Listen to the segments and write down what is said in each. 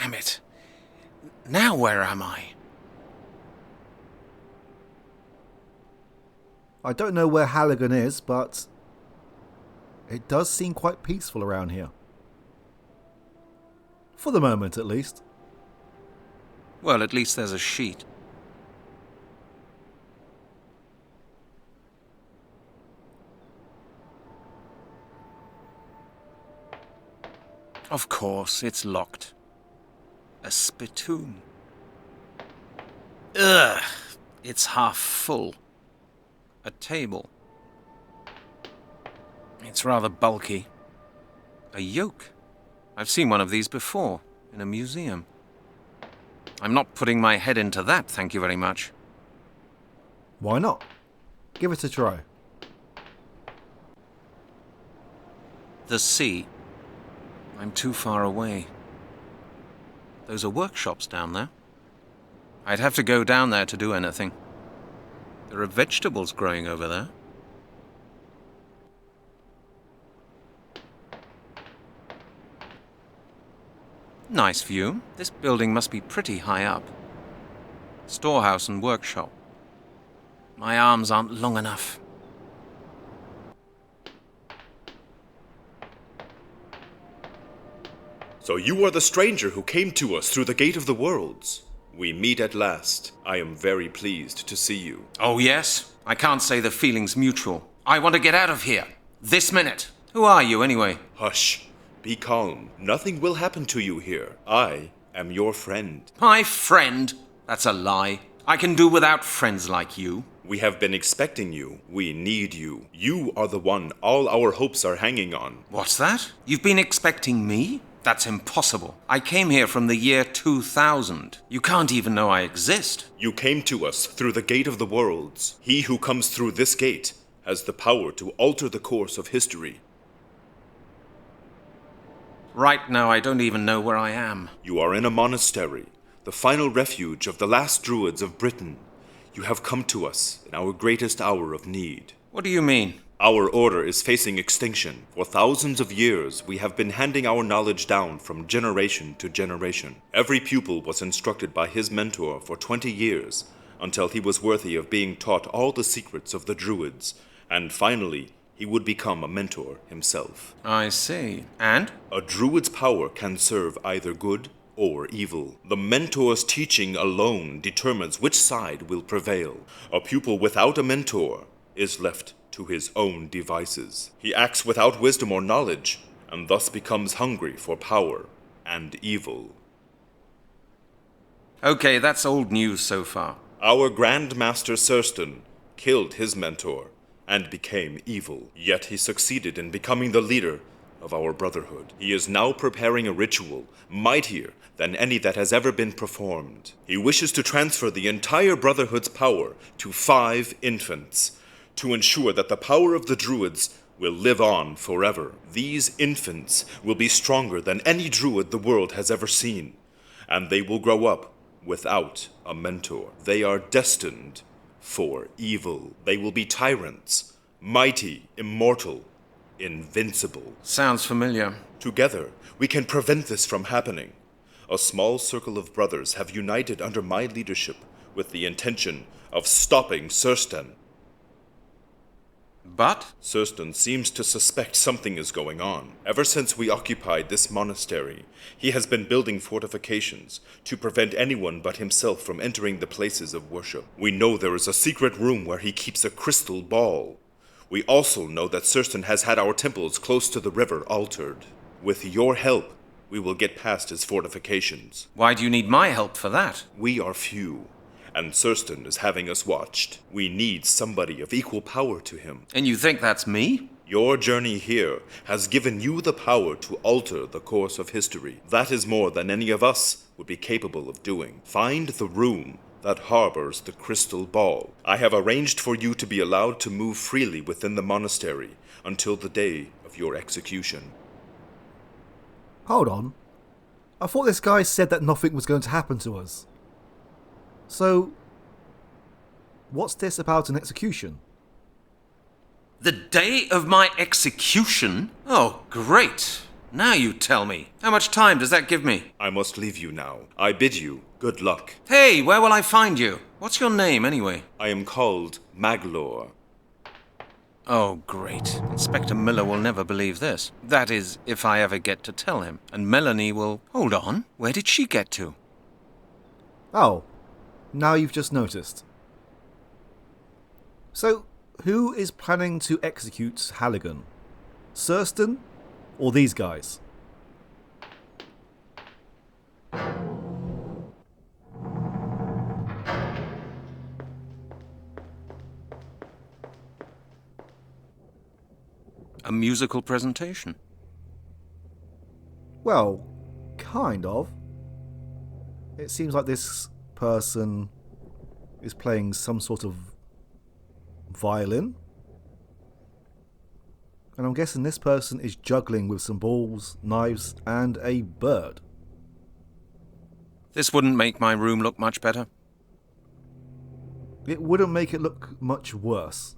Damn it. Now where am I? I don't know where Halligan is, but it does seem quite peaceful around here. For the moment, at least. Well, at least there's a sheet. Of course, it's locked. A spittoon. Ugh! It's half full. A table. It's rather bulky. A yoke. I've seen one of these before, in a museum. I'm not putting my head into that, thank you very much. Why not? Give it a try. The sea. I'm too far away. Those are workshops down there. I'd have to go down there to do anything. There are vegetables growing over there. Nice view. This building must be pretty high up. Storehouse and workshop. My arms aren't long enough. So you are the stranger who came to us through the Gate of the Worlds. We meet at last. I am very pleased to see you. Oh, yes? I can't say the feeling's mutual. I want to get out of here. This minute. Who are you, anyway? Hush. Be calm. Nothing will happen to you here. I am your friend. My friend? That's a lie. I can do without friends like you. We have been expecting you. We need you. You are the one all our hopes are hanging on. What's that? You've been expecting me? That's impossible. I came here from the year 2000. You can't even know I exist. You came to us through the Gate of the Worlds. He who comes through this gate has the power to alter the course of history. Right now, I don't even know where I am. You are in a monastery, the final refuge of the last Druids of Britain. You have come to us in our greatest hour of need. What do you mean? Our order is facing extinction. For thousands of years, we have been handing our knowledge down from generation to generation. Every pupil was instructed by his mentor for 20 years, until he was worthy of being taught all the secrets of the Druids, and finally, he would become a mentor himself. I see. And? A Druid's power can serve either good or evil. The mentor's teaching alone determines which side will prevail. A pupil without a mentor is left to his own devices. He acts without wisdom or knowledge, and thus becomes hungry for power and evil. Okay, that's old news so far. Our Grand Master Surston killed his mentor and became evil, yet he succeeded in becoming the leader of our brotherhood. He is now preparing a ritual mightier than any that has ever been performed. He wishes to transfer the entire brotherhood's power to 5 infants, to ensure that the power of the Druids will live on forever. These infants will be stronger than any Druid the world has ever seen, and they will grow up without a mentor. They are destined for evil. They will be tyrants, mighty, immortal, invincible. Sounds familiar. Together, we can prevent this from happening. A small circle of brothers have united under my leadership with the intention of stopping Surston. But? Surston seems to suspect something is going on. Ever since we occupied this monastery, he has been building fortifications to prevent anyone but himself from entering the places of worship. We know there is a secret room where he keeps a crystal ball. We also know that Surston has had our temples close to the river altered. With your help, we will get past his fortifications. Why do you need my help for that? We are few, and Surston is having us watched. We need somebody of equal power to him. And you think that's me? Your journey here has given you the power to alter the course of history. That is more than any of us would be capable of doing. Find the room that harbors the crystal ball. I have arranged for you to be allowed to move freely within the monastery until the day of your execution. Hold on. I thought this guy said that nothing was going to happen to us. So, what's this about an execution? The day of my execution? Oh, great. Now you tell me. How much time does that give me? I must leave you now. I bid you good luck. Hey, where will I find you? What's your name, anyway? I am called Maglor. Oh, great. Inspector Miller will never believe this. That is, if I ever get to tell him. And Melanie will... Hold on. Where did she get to? Oh, now you've just noticed. So, who is planning to execute Halligan? Surston? Or these guys? A musical presentation. Well, kind of. It seems like this person is playing some sort of violin. And I'm guessing this person is juggling with some balls, knives, and a bird. This wouldn't make my room look much better. It wouldn't make it look much worse.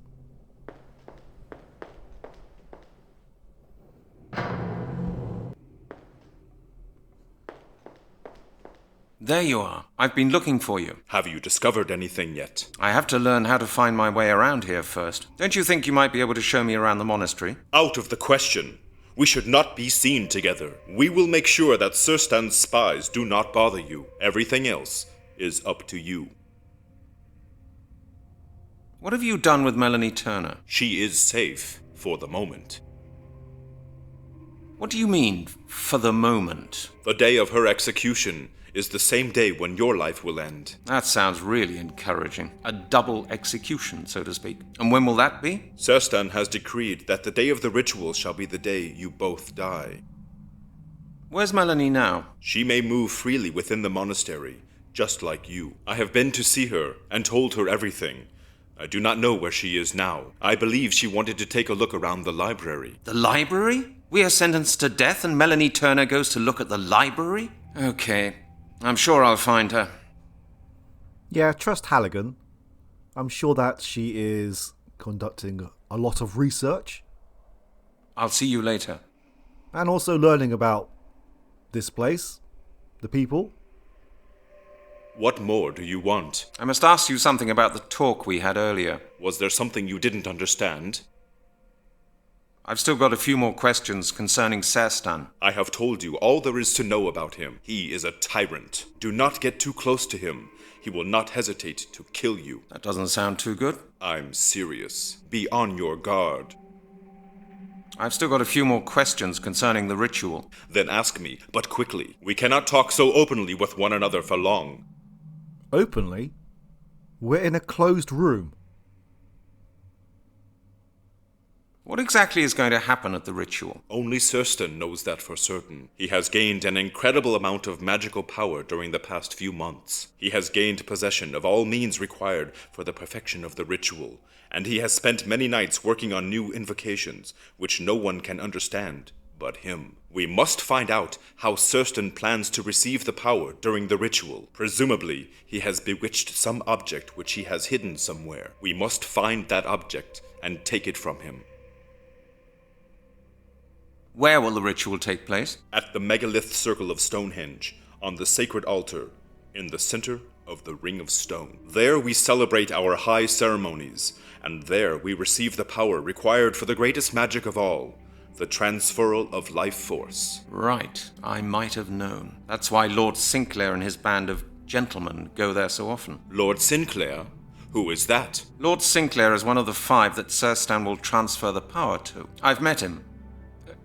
There you are. I've been looking for you. Have you discovered anything yet? I have to learn how to find my way around here first. Don't you think you might be able to show me around the monastery? Out of the question. We should not be seen together. We will make sure that Surstan's spies do not bother you. Everything else is up to you. What have you done with Melanie Turner? She is safe for the moment. What do you mean, for the moment? The day of her execution is the same day when your life will end. That sounds really encouraging. A double execution, so to speak. And when will that be? Surstan has decreed that the day of the ritual shall be the day you both die. Where's Melanie now? She may move freely within the monastery, just like you. I have been to see her and told her everything. I do not know where she is now. I believe she wanted to take a look around the library. The library? We are sentenced to death and Melanie Turner goes to look at the library? Okay. I'm sure I'll find her. Yeah, trust Halligan. I'm sure that she is conducting a lot of research. I'll see you later. And also learning about this place, the people. What more do you want? I must ask you something about the talk we had earlier. Was there something you didn't understand? I've still got a few more questions concerning Surstan. I have told you all there is to know about him. He is a tyrant. Do not get too close to him. He will not hesitate to kill you. That doesn't sound too good. I'm serious. Be on your guard. I've still got a few more questions concerning the ritual. Then ask me, but quickly. We cannot talk so openly with one another for long. Openly? We're in a closed room. What exactly is going to happen at the ritual? Only Surstan knows that for certain. He has gained an incredible amount of magical power during the past few months. He has gained possession of all means required for the perfection of the ritual, and he has spent many nights working on new invocations, which no one can understand but him. We must find out how Surstan plans to receive the power during the ritual. Presumably, he has bewitched some object which he has hidden somewhere. We must find that object and take it from him. Where will the ritual take place? At the megalith circle of Stonehenge, on the sacred altar, in the center of the Ring of Stone. There we celebrate our high ceremonies, and there we receive the power required for the greatest magic of all, the transferal of life force. Right, I might have known. That's why Lord Sinclair and his band of gentlemen go there so often. Lord Sinclair? Who is that? Lord Sinclair is one of the 5 that Surstan will transfer the power to. I've met him.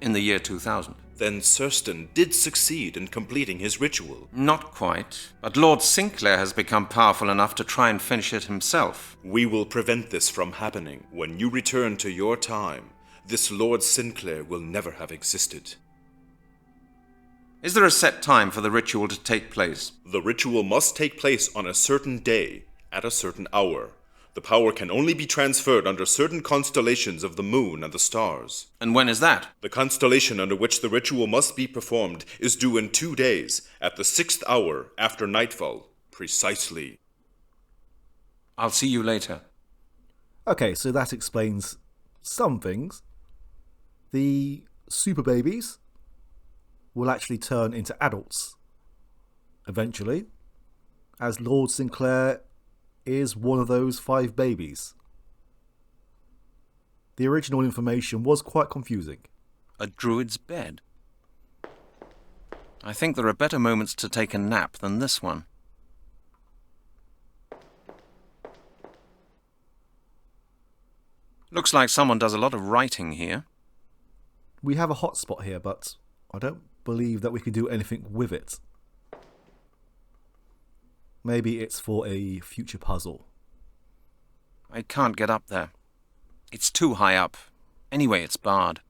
In the year 2000. Then Surstan did succeed in completing his ritual. Not quite, but Lord Sinclair has become powerful enough to try and finish it himself. We will prevent this from happening. When you return to your time, this Lord Sinclair will never have existed. Is there a set time for the ritual to take place? The ritual must take place on a certain day, at a certain hour. The power can only be transferred under certain constellations of the moon and the stars. And when is that? The constellation under which the ritual must be performed is due in 2 days, at the 6th hour after nightfall, precisely. I'll see you later. Okay, so that explains some things. The super babies will actually turn into adults. Eventually, as Lord Sinclair is one of those 5 babies. The original information was quite confusing. A druid's bed. I think there are better moments to take a nap than this one. Looks like someone does a lot of writing here. We have a hotspot here, but I don't believe that we can do anything with it. Maybe it's for a future puzzle. I can't get up there. It's too high up. Anyway, it's barred.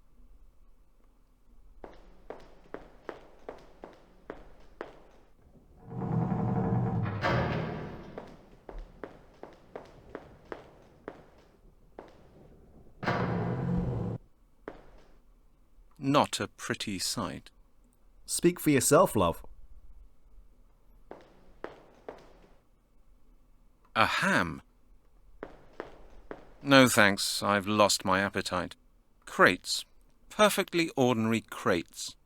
Not a pretty sight. Speak for yourself, love. A ham? No thanks, I've lost my appetite. Crates. Perfectly ordinary crates.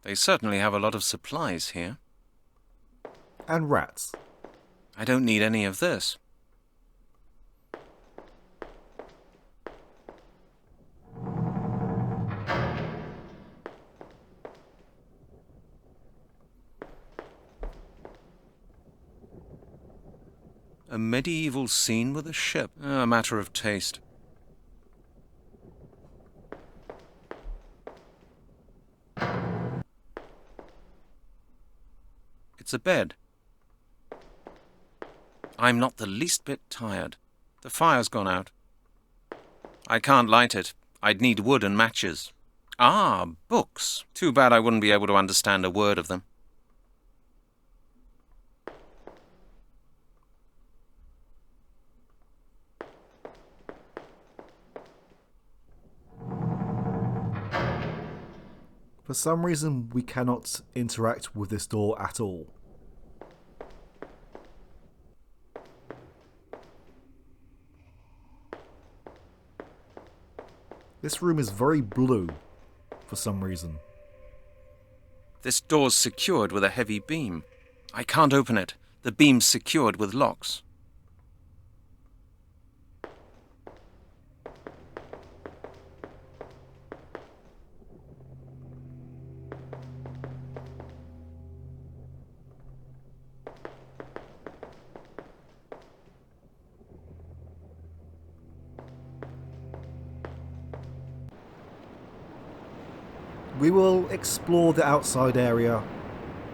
They certainly have a lot of supplies here. And rats. I don't need any of this. A medieval scene with a ship. A matter of taste. It's a bed. I'm not the least bit tired. The fire's gone out. I can't light it. I'd need wood and matches. Ah, books. Too bad I wouldn't be able to understand a word of them. For some reason, we cannot interact with this door at all. This room is very blue, for some reason. This door's secured with a heavy beam. I can't open it. The beam's secured with locks. We will explore the outside area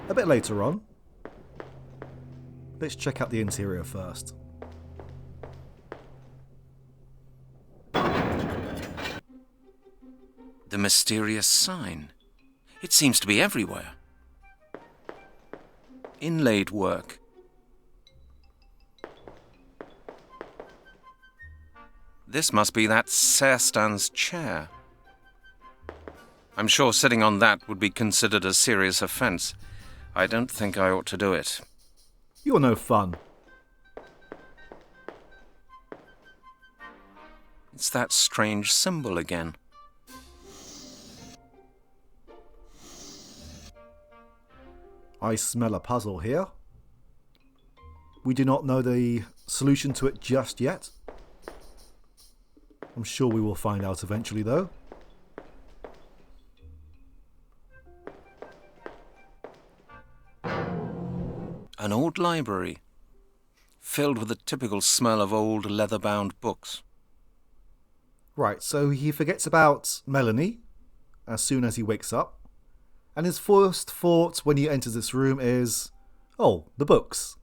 a bit later on. Let's check out the interior first. The mysterious sign. It seems to be everywhere. Inlaid work. This must be that Serstan's chair. I'm sure sitting on that would be considered a serious offence. I don't think I ought to do it. You're no fun. It's that strange symbol again. I smell a puzzle here. We do not know the solution to it just yet. I'm sure we will find out eventually, though. An old library, filled with the typical smell of old leather-bound books. Right, so he forgets about Melanie as soon as he wakes up. And his first thought when he enters this room is, oh, the books.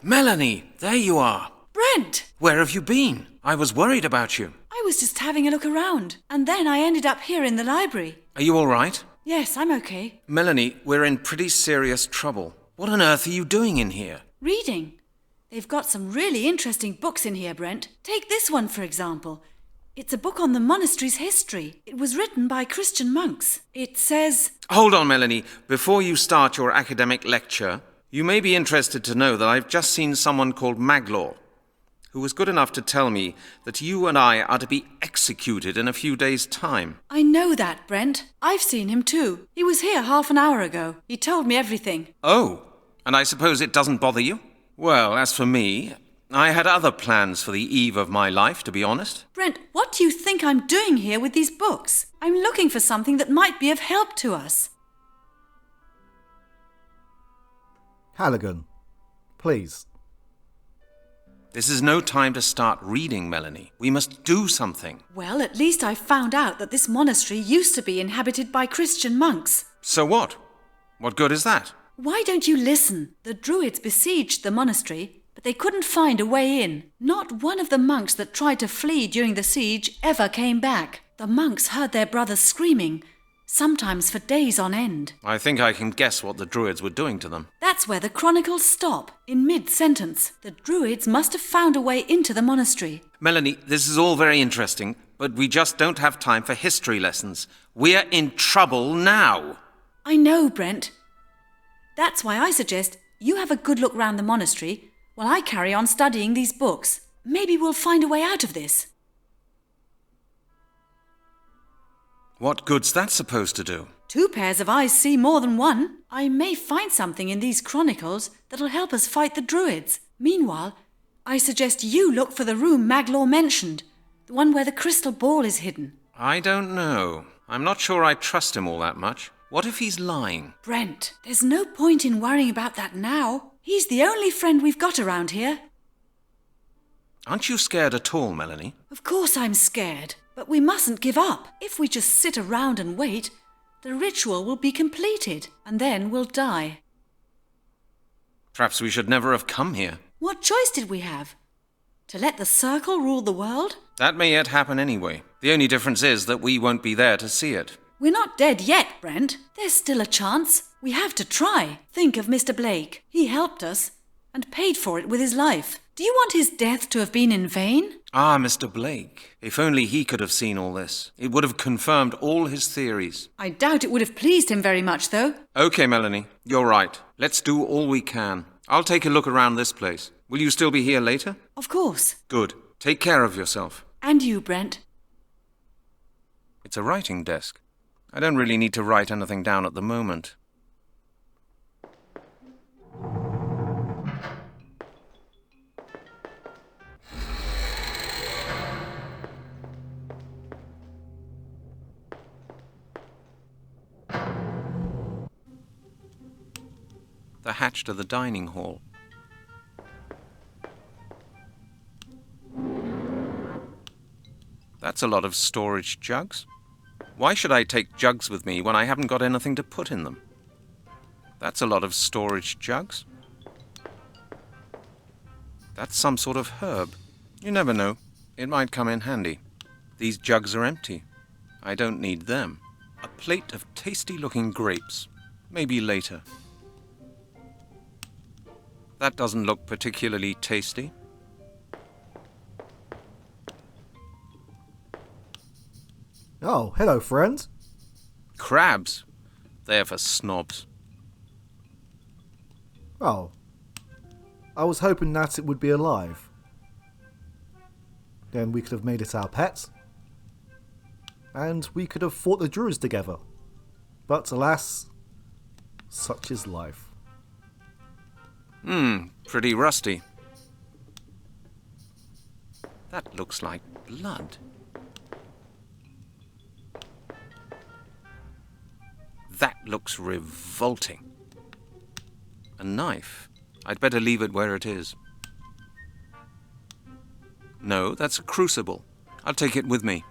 Melanie, there you are. Brent! Where have you been? I was worried about you. I was just having a look around, and then I ended up here in the library. Are you all right? Yes, I'm okay. Melanie, we're in pretty serious trouble. What on earth are you doing in here? Reading. They've got some really interesting books in here, Brent. Take this one, for example. It's a book on the monastery's history. It was written by Christian monks. It says... Hold on, Melanie. Before you start your academic lecture, you may be interested to know that I've just seen someone called Maglaw, who was good enough to tell me that you and I are to be executed in a few days' time. I know that, Brent. I've seen him too. He was here half an hour ago. He told me everything. Oh, and I suppose it doesn't bother you? Well, as for me, I had other plans for the eve of my life, to be honest. Brent, what do you think I'm doing here with these books? I'm looking for something that might be of help to us. Halligan, please. This is no time to start reading, Melanie. We must do something. Well, at least I found out that this monastery used to be inhabited by Christian monks. So what? What good is that? Why don't you listen? The Druids besieged the monastery, but they couldn't find a way in. Not one of the monks that tried to flee during the siege ever came back. The monks heard their brothers screaming, sometimes for days on end. I think I can guess what the Druids were doing to them. That's where the chronicles stop, in mid-sentence. The Druids must have found a way into the monastery. Melanie, this is all very interesting, but we just don't have time for history lessons. We're in trouble now. I know, Brent. That's why I suggest you have a good look round the monastery while I carry on studying these books. Maybe we'll find a way out of this. What good's that supposed to do? 2 pairs of eyes see more than one. I may find something in these chronicles that'll help us fight the Druids. Meanwhile, I suggest you look for the room Maglor mentioned, the one where the crystal ball is hidden. I don't know. I'm not sure I trust him all that much. What if he's lying? Brent, there's no point in worrying about that now. He's the only friend we've got around here. Aren't you scared at all, Melanie? Of course I'm scared, but we mustn't give up. If we just sit around and wait, the ritual will be completed, and then we'll die. Perhaps we should never have come here. What choice did we have? To let the circle rule the world? That may yet happen anyway. The only difference is that we won't be there to see it. We're not dead yet, Brent. There's still a chance. We have to try. Think of Mr. Blake. He helped us and paid for it with his life. Do you want his death to have been in vain? Ah, Mr. Blake. If only he could have seen all this. It would have confirmed all his theories. I doubt it would have pleased him very much, though. Okay, Melanie. You're right. Let's do all we can. I'll take a look around this place. Will you still be here later? Of course. Good. Take care of yourself. And you, Brent. It's a writing desk. I don't really need to write anything down at the moment. The hatch to the dining hall. That's a lot of storage jugs. Why should I take jugs with me when I haven't got anything to put in them? That's a lot of storage jugs. That's some sort of herb. You never know. It might come in handy. These jugs are empty. I don't need them. A plate of tasty-looking grapes. Maybe later. That doesn't look particularly tasty. Oh, hello, friend. Crabs. They're for snobs. Oh. I was hoping that it would be alive. Then we could have made it our pet. And we could have fought the Druids together. But alas, such is life. Pretty rusty. That looks like blood. That looks revolting. A knife. I'd better leave it where it is. No, that's a crucible. I'll take it with me.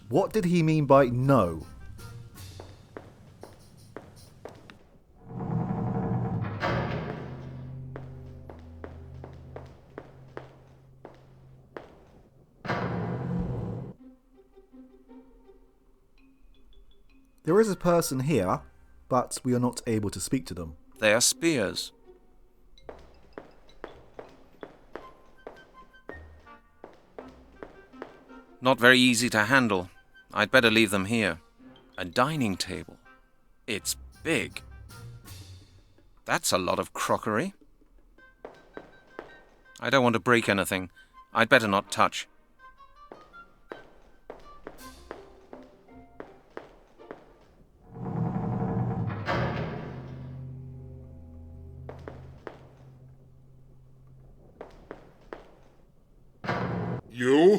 What did he mean by no? There is a person here, but we are not able to speak to them. They are spears. Not very easy to handle. I'd better leave them here. A dining table. It's big. That's a lot of crockery. I don't want to break anything. I'd better not touch. You?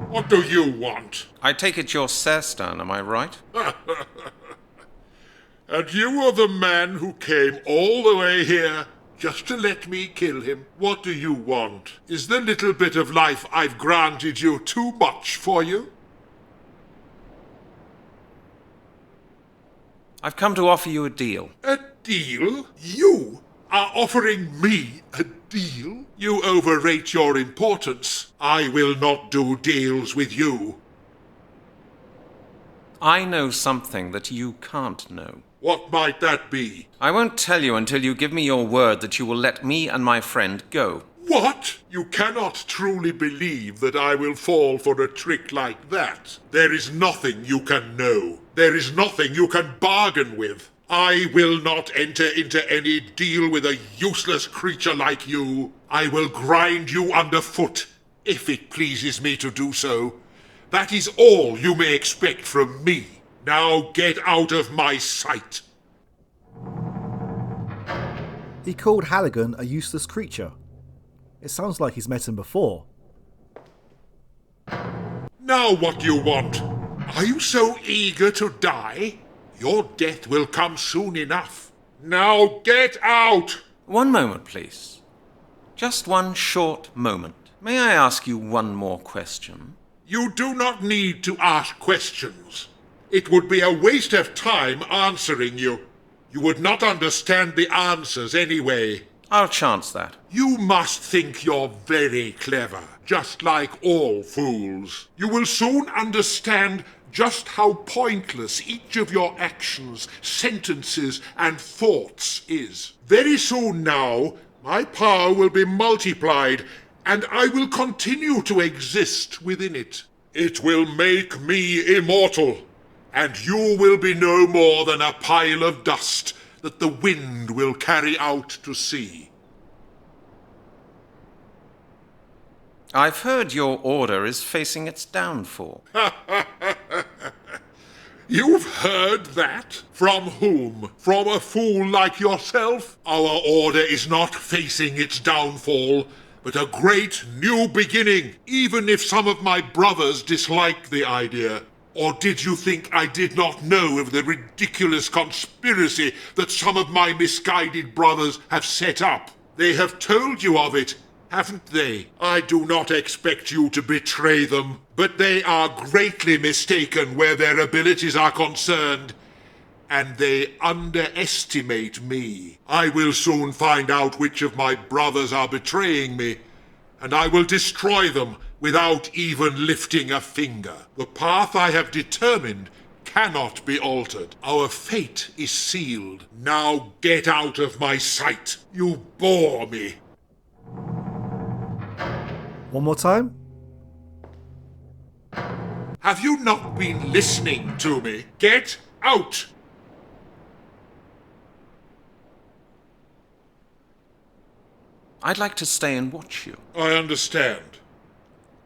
What do you want? I take it you're Serstan, am I right? And you are the man who came all the way here just to let me kill him. What do you want? Is the little bit of life I've granted you too much for you? I've come to offer you a deal. A deal? You are offering me a deal? You overrate your importance. I will not do deals with you. I know something that you can't know. What might that be? I won't tell you until you give me your word that you will let me and my friend go. What? You cannot truly believe that I will fall for a trick like that. There is nothing you can know. There is nothing you can bargain with. I will not enter into any deal with a useless creature like you. I will grind you underfoot, if it pleases me to do so. That is all you may expect from me. Now get out of my sight. He called Halligan a useless creature. It sounds like he's met him before. Now what do you want? Are you so eager to die? Your death will come soon enough. Now get out! One moment, please. Just one short moment. May I ask you one more question? You do not need to ask questions. It would be a waste of time answering you. You would not understand the answers anyway. I'll chance that. You must think you're very clever, just like all fools. You will soon understand just how pointless each of your actions, sentences, and thoughts is. Very soon now, my power will be multiplied, and I will continue to exist within it. It will make me immortal, and you will be no more than a pile of dust that the wind will carry out to sea. I've heard your order is facing its downfall. You've heard that? From whom? From a fool like yourself? Our order is not facing its downfall, but a great new beginning, even if some of my brothers dislike the idea. Or did you think I did not know of the ridiculous conspiracy that some of my misguided brothers have set up? They have told you of it, haven't they? I do not expect you to betray them, but they are greatly mistaken where their abilities are concerned, and they underestimate me. I will soon find out which of my brothers are betraying me, and I will destroy them without even lifting a finger. The path I have determined cannot be altered. Our fate is sealed. Now get out of my sight. You bore me. One more time? Have you not been listening to me? Get out! I'd like to stay and watch you. I understand.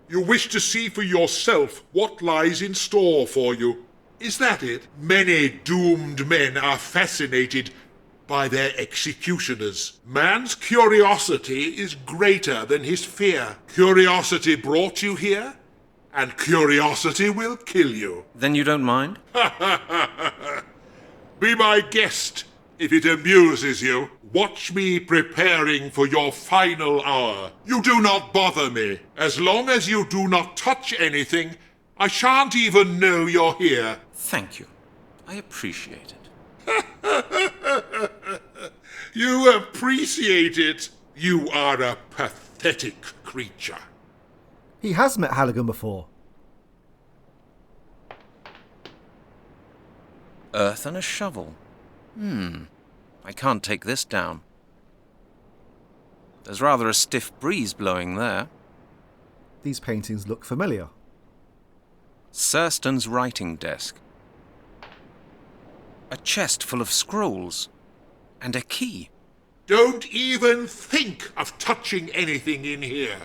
You wish to see for yourself what lies in store for you. Is that it? Many doomed men are fascinated by their executioners. Man's curiosity is greater than his fear. Curiosity brought you here, and curiosity will kill you. Then you don't mind? Be my guest, if it amuses you. Watch me preparing for your final hour. You do not bother me. As long as you do not touch anything, I shan't even know you're here. Thank you. I appreciate it. You appreciate it. You are a pathetic creature. He has met Halligan before. Earth and a shovel. I can't take this down. There's rather a stiff breeze blowing there. These paintings look familiar. Serstan's writing desk. A chest full of scrolls. And a key. Don't even think of touching anything in here.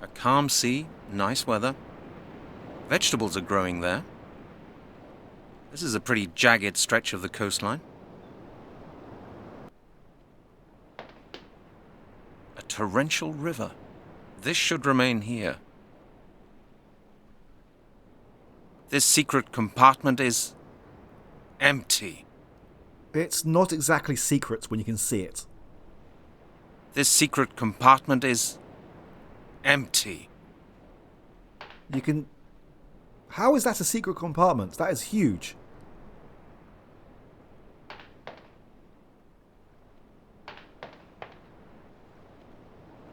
A calm sea, nice weather. Vegetables are growing there. This is a pretty jagged stretch of the coastline. A torrential river. This should remain here. This secret compartment is empty. It's not exactly secret when you can see it. This secret compartment is empty. You can... How is that a secret compartment? That is huge.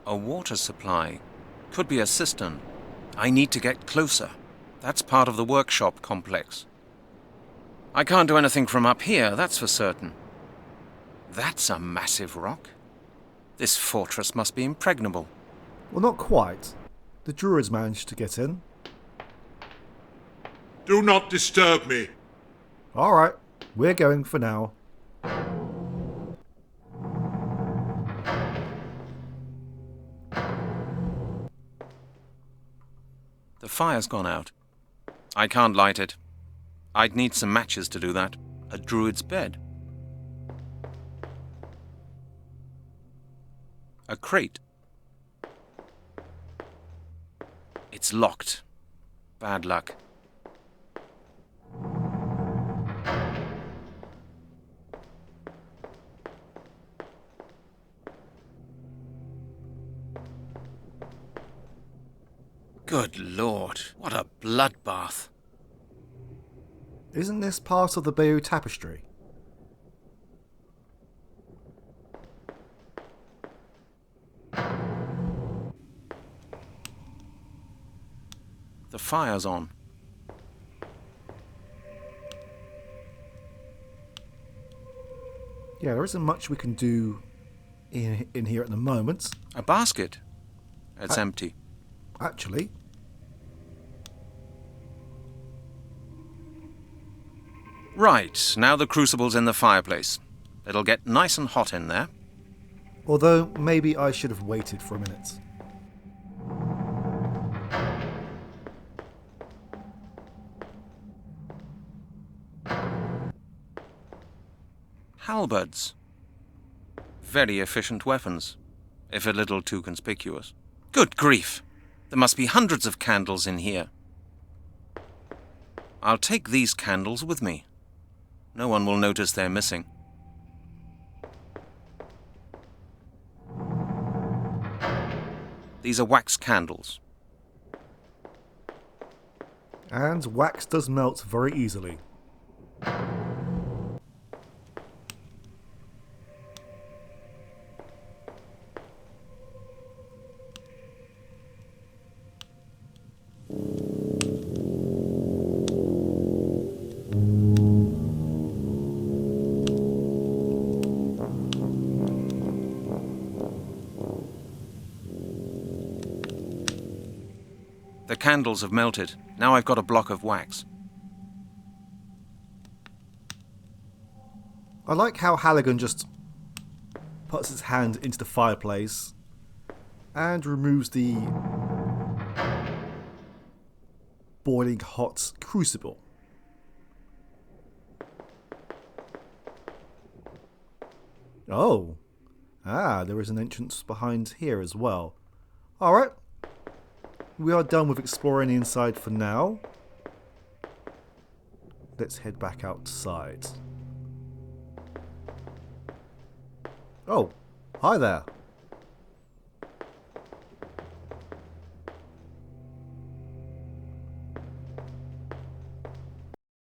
A water supply. Could be a cistern. I need to get closer. That's part of the workshop complex. I can't do anything from up here, that's for certain. That's a massive rock. This fortress must be impregnable. Well, not quite. The Druids managed to get in. Do not disturb me. Alright, we're going for now. The fire's gone out. I can't light it. I'd need some matches to do that. A druid's bed. A crate. It's locked. Bad luck. Good Lord, what a bloodbath. Isn't this part of the Bayeux tapestry? The fire's on. Yeah, there isn't much we can do in here at the moment. A basket. It's empty. Actually, Right, now the crucible's in the fireplace. It'll get nice and hot in there. although maybe I should have waited for a minute. Halberds. Very efficient weapons, if a little too conspicuous. Good grief! There must be hundreds of candles in here. I'll take these candles with me. No one will notice they're missing. These are wax candles. And wax does melt very easily. The candles have melted. Now I've got a block of wax. I like how Halligan just puts his hand into the fireplace and removes the boiling hot crucible. Oh. There is an entrance behind here as well. Alright. We are done with exploring the inside for now. Let's head back outside. Oh, hi there.